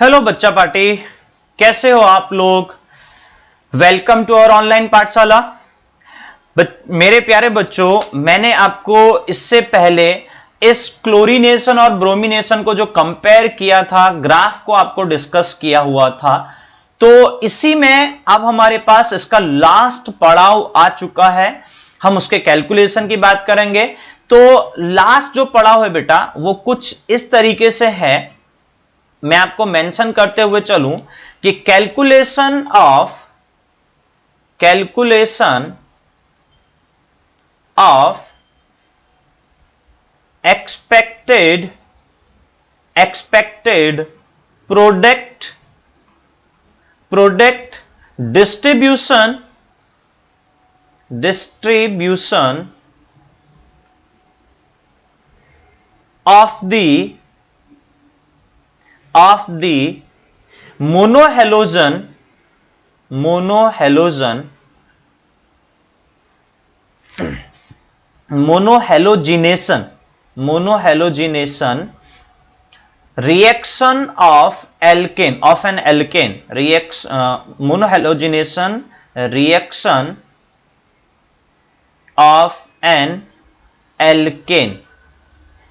Hello बच्चा party, कैसे हो आप लोग। वेलकम टू आवर ऑनलाइन पाठशाला। मेरे प्यारे बच्चों, मैंने आपको इससे पहले इस क्लोरीनेशन और ब्रोमिनेशन को जो कंपेयर किया था, ग्राफ को आपको डिस्कस किया हुआ था। तो इसी में अब हमारे पास इसका लास्ट पड़ाव आ चुका है। हम उसके कैलकुलेशन की बात करेंगे। तो लास्ट जो पड़ाव है बेटा, वो कुछ इस तरीके से है। मैं आपको मेंशन करते हुए चलूं कि calculation of expected product distribution of the monohalogenation reaction of an alkane monohalogenation reaction of an alkane।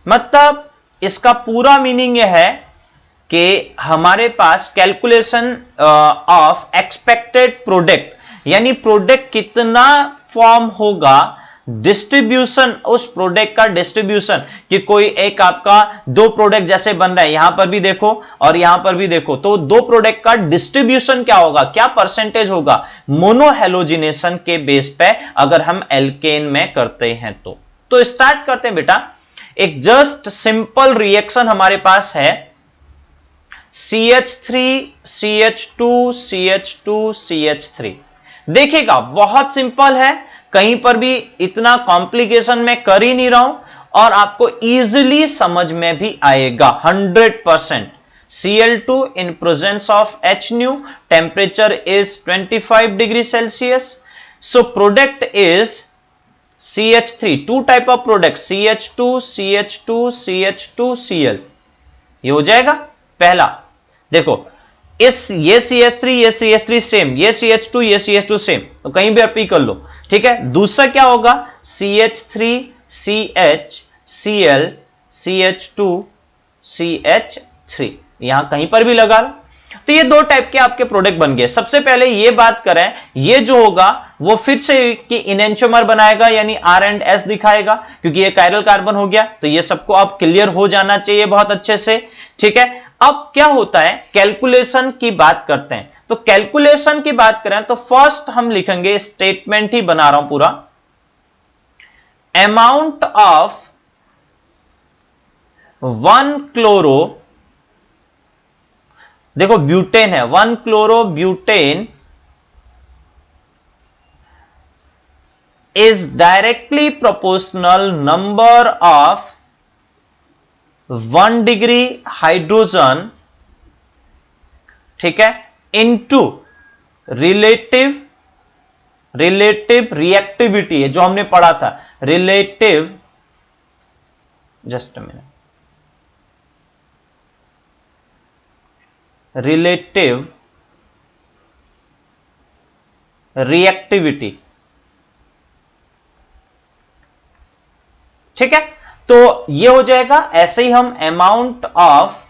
मतलब इसका पूरा मीनिंग यह है कि हमारे पास कैलकुलेशन ऑफ एक्सपेक्टेड प्रोडक्ट, यानी प्रोडक्ट कितना फॉर्म होगा, डिस्ट्रीब्यूशन, उस प्रोडक्ट का डिस्ट्रीब्यूशन, कि कोई एक आपका दो प्रोडक्ट जैसे बन रहा है, यहां पर भी देखो और यहां पर भी देखो, तो दो प्रोडक्ट का डिस्ट्रीब्यूशन क्या होगा, क्या परसेंटेज होगा मोनोहेलोजिनेशन के बेस पे, अगर हम एल्केन में करते हैं। तो स्टार्ट करते हैं बेटा। एक जस्ट सिंपल रिएक्शन हमारे पास है, CH3 CH2 CH2 CH3। देखिएगा बहुत सिंपल है, कहीं पर भी इतना कॉम्प्लिकेशन में कर ही नहीं रहा हूं और आपको इजीली समझ में भी आएगा 100%। Cl2 in presence of Hnu, temperature is 25 degree Celsius. So product is CH3, two type of product, CH2 CH2 CH2 Cl। ये हो जाएगा पहला। देखो ये CH3 ये CH3 सेम, ये CH2 ये CH2 सेम, तो कहीं भी अपी कर लो, ठीक है। दूसरा क्या होगा, CH3 CH Cl CH2 CH3, यहां कहीं पर भी लगा लो। तो ये दो टाइप के आपके प्रोडक्ट बन गए। सबसे पहले ये बात करें, ये जो होगा वो फिर से कि इनेंटियोमर बनाएगा, यानी R and S दिखाएगा, क्योंकि ये कायरल कार्बन हो गया। तो ये सबको आप क्लियर हो जाना चाहिए बहुत अच्छे से, ठीक है। अब क्या होता है, कैलकुलेशन की बात करते हैं। तो कैलकुलेशन की बात करें तो फर्स्ट हम लिखेंगे, स्टेटमेंट ही बना रहा हूं पूरा, अमाउंट ऑफ 1 क्लोरो, देखो ब्यूटेन है, 1 chloro butane is directly proportional number of 1 degree hydrogen, ठीक है, इनटू रिलेटिव रिएक्टिविटी है जो हमने पढ़ा था, relative, just a minute, relative reactivity, ठीक है। तो ये हो जाएगा। ऐसे ही हम अमाउंट ऑफ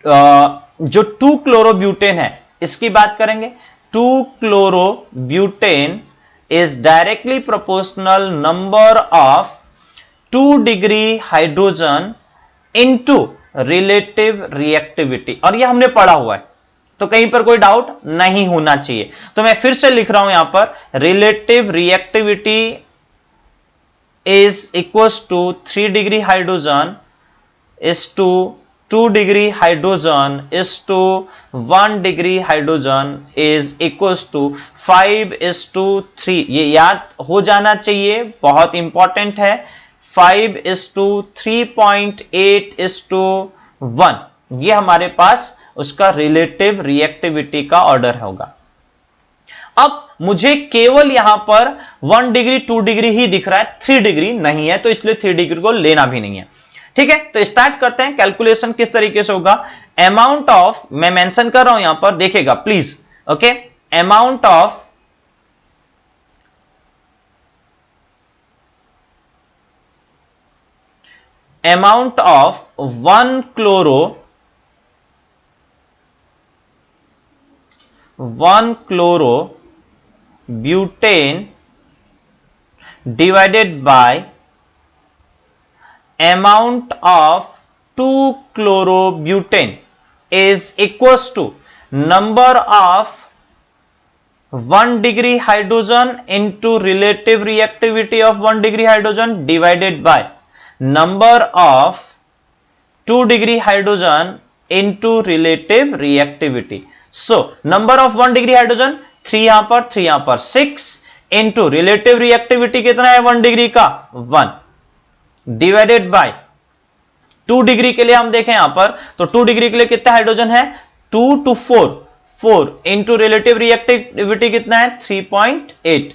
जो 2 क्लोरोब्यूटेन है इसकी बात करेंगे। 2 chlorobutane is directly proportional number of 2 degree hydrogen into relative reactivity, और ये हमने पढ़ा हुआ है, तो कहीं पर कोई डाउट नहीं होना चाहिए। तो मैं फिर से लिख रहा हूं यहां पर, relative reactivity is equals to 3 degree hydrogen is to 2 degree hydrogen is to 1 degree hydrogen is equals to 5:3। ये याद हो जाना चाहिए, बहुत इंपॉर्टेंट है। 5:3.8:1, ये हमारे पास उसका रिलेटिव रिएक्टिविटी का ऑर्डर होगा। अब मुझे केवल यहां पर 1 डिग्री 2 डिग्री ही दिख रहा है, 3 डिग्री नहीं है, तो इसलिए 3 डिग्री को लेना भी नहीं है, ठीक है। तो स्टार्ट करते हैं। कैलकुलेशन किस तरीके से होगा, अमाउंट ऑफ, मैं मेंशन कर रहा हूं यहां पर, देखिएगा please, okay, amount of one chloro butane divided by amount of 2 chlorobutane is equals to number of 1 degree hydrogen into relative reactivity of 1 degree hydrogen divided by number of 2 degree hydrogen into relative reactivity. So number of 1 degree hydrogen 3 यहां पर 3 यहां पर 6 into relative reactivity कितना है 1 degree का 1 divided by 2 degree के लिए हम देखें यहां पर तो 2 डिग्री के लिए कितना हाइड्रोजन है 2 to 4 इंटू रिलेटिव रिएक्टिविटी कितना है 3.8.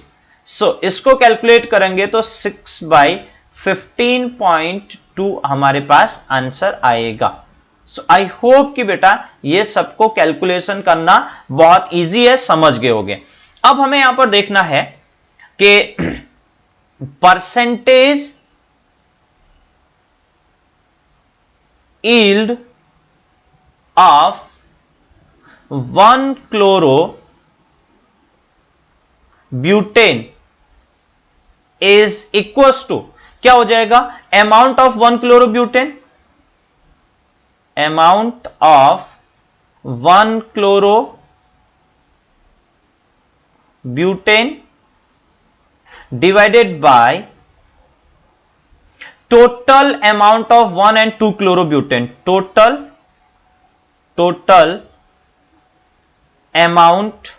सो इसको कैलकुलेट करेंगे तो 6/15.2 हमारे पास आंसर आएगा. सो आई होप कि बेटा ये सबको कैलकुलेशन करना बहुत इजी है, समझ गए होगे. अब हमें यहां पर देखना है कि percentage yield of 1 chloro butane is equals to, क्या हो जाएगा, amount of 1 chloro butane, amount of 1 chloro butane divided by total amount of 1 and 2 chlorobutane, total amount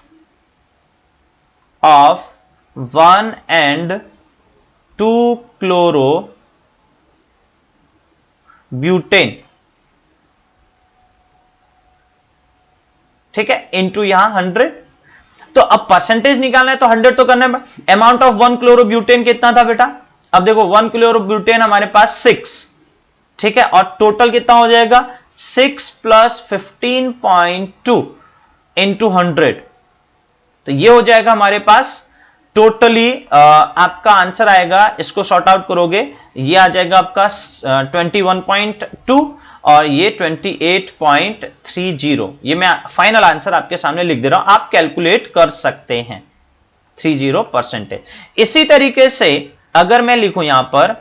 of 1 and 2 chlorobutane, ठीक है, इंटू यहां 100. तो अब परसेंटेज निकालना है तो 100 तो करना है. अमाउंट ऑफ 1 क्लोरोब्यूटेन कितना था बेटा, अब देखो 1 क्लोरोब्यूटेन हमारे पास 6, ठीक है, और टोटल कितना हो जाएगा 6 + 15.2 इंटू 100. तो ये हो जाएगा हमारे पास टोटली आपका आंसर आएगा, इसको सॉर्ट आउट करोगे ये आ जाएगा आपका 21.2 और ये 28.30. ये मैं फाइनल आंसर आपके सामने लिख दे रहा हूं, आप कैलकुलेट कर सकते हैं 30%. इसी तरीके से अगर मैं लिखूं यहां पर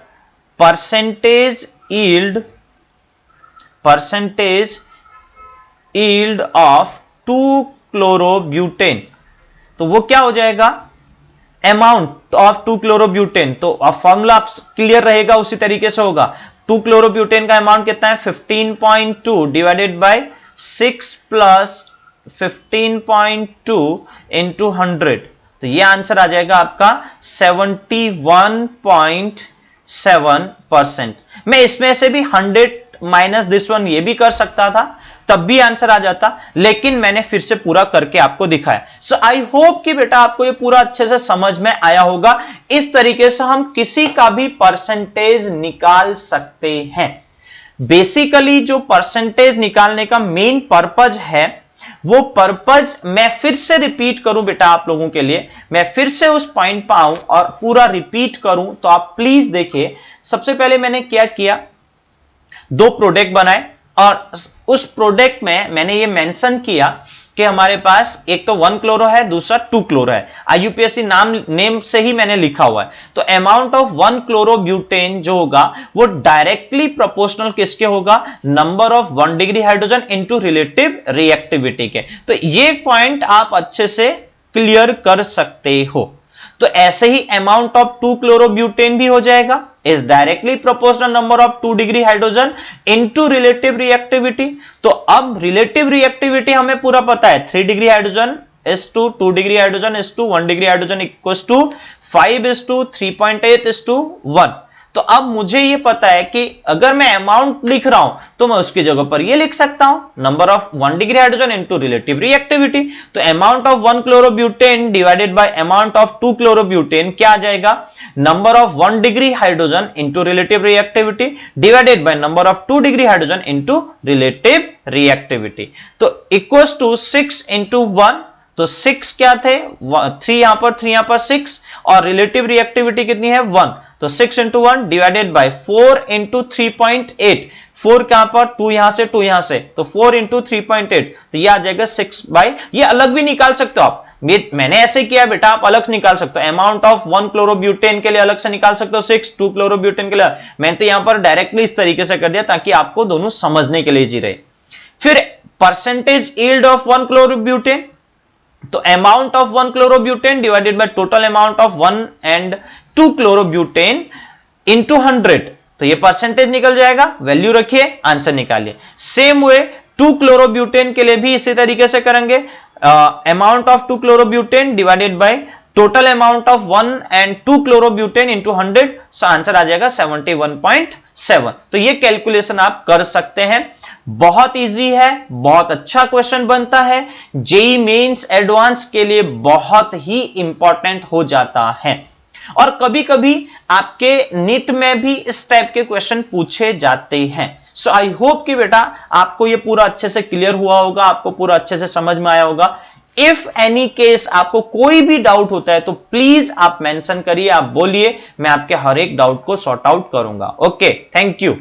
परसेंटेज यील्ड ऑफ 2 क्लोरोब्यूटेन, तो वो क्या हो जाएगा, अमाउंट ऑफ 2 क्लोरोब्यूटेन. तो अब फॉर्मूला क्लियर रहेगा, उसी तरीके से होगा. 2 क्लोरोब्यूटेन का अमाउंट कितना है 15.2 डिवाइडेड बाय 6 + 15.2 इंटू 100. तो ये आंसर आ जाएगा आपका 71.7%. मैं इसमें से भी 100 माइनस दिस वन ये भी कर सकता था, तब भी आंसर आ जाता, लेकिन मैंने फिर से पूरा करके आपको दिखाया. सो आई होप कि बेटा आपको ये पूरा अच्छे से समझ में आया होगा. इस तरीके से हम किसी का भी परसेंटेज निकाल सकते हैं. बेसिकली जो परसेंटेज निकालने का मेन पर्पज है, वो पर्पज मैं फिर से रिपीट करूं बेटा आप लोगों के लिए, मैं फिर से उस पॉइंट पर आऊं और पूरा रिपीट करूं, तो आप प्लीज देखिए. सबसे पहले मैंने क्या किया, 2 प्रोडक्ट बनाए और उस प्रोडक्ट में मैंने ये मेंशन किया कि हमारे पास एक तो 1 क्लोरो है, दूसरा 2 क्लोरो है. आईयूपीएससी नेम से ही मैंने लिखा हुआ है. तो अमाउंट ऑफ 1 क्लोरोब्यूटेन जो होगा वो डायरेक्टली प्रोपोर्शनल किसके होगा, number of 1 degree hydrogen into relative reactivity के. तो ये पॉइंट आप अच्छे से क्लियर कर सकते हो. तो ऐसे ही अमाउंट ऑफ 2 क्लोरोब्यूटेन भी हो जाएगा, is directly proportional number of 2 degree hydrogen into relative reactivity. तो अब रिलेटिव रिएक्टिविटी हमें पूरा पता है, 3 degree hydrogen is to 2 degree hydrogen is to 1 degree hydrogen equals to 5 is to 3.8 is to 1. तो अब मुझे ये पता है कि अगर मैं अमाउंट लिख रहा हूं तो मैं उसकी जगह पर ये लिख सकता हूं, number of 1 degree hydrogen into relative reactivity. तो amount of 1 chlorobutane divided by amount of 2 chlorobutane क्या आ जाएगा, number of 1 degree hydrogen into relative reactivity divided by number of 2 degree hydrogen into relative reactivity. तो equals to 6 into 1, तो 6 क्या थे, 3 यहां पर 3 यहां पर 6, और रिलेटिव रिएक्टिविटी कितनी है 1, तो 6 इंटू 1 डिवाइडेड बाय 4 इंटू 3.8, 4 कहां पर 2 यहां से 2 यहां से, तो 4 इंटू 3.8, तो यह आ जाएगा 6 बाय, ये अलग भी निकाल सकते हो आप, मैंने ऐसे किया बेटा, आप अलग से निकाल सकते हो, अमाउंट ऑफ 1 क्लोरोब्यूटेन के लिए अलग से निकाल सकते हो 6, 2 क्लोरोब्यूटेन के लिए, मैंने तो यहां पर डायरेक्टली इस तरीके से कर दिया ताकि आपको दोनों समझने के लिए जी रहे। फिर परसेंटेज यील्ड ऑफ 1 क्लोरोब्यूटेन, तो amount of 1 chlorobutane divided by total amount of 1 and 2 chlorobutane into 100, तो ये परसेंटेज निकल जाएगा, वैल्यू रखिए, आंसर निकालिए। सेम वे 2 क्लोरोब्यूटेन के लिए भी इसी तरीके से करेंगे, amount of 2 chlorobutane divided by total amount of 1 and 2 chlorobutane into 100, so answer आ जाएगा 71.7। तो ये कैलकुलेशन आप कर सकते हैं, बहुत इजी है, बहुत अच्छा क्वेश्चन बनता है, जेईई मेंस एडवांस के लिए बहुत ही इंपॉर्टेंट हो जाता है, और कभी कभी आपके नीट में भी इस टाइप के क्वेश्चन पूछे जाते हैं। सो आई होप कि बेटा आपको ये पूरा अच्छे से क्लियर हुआ होगा, आपको पूरा अच्छे से समझ में आया होगा। इफ एनी केस आपको कोई भी डाउट होता है तो प्लीज आप मेंशन करिए, आप बोलिए, मैं आपके हर एक डाउट को सॉर्ट आउट करूंगा। Okay, thank you.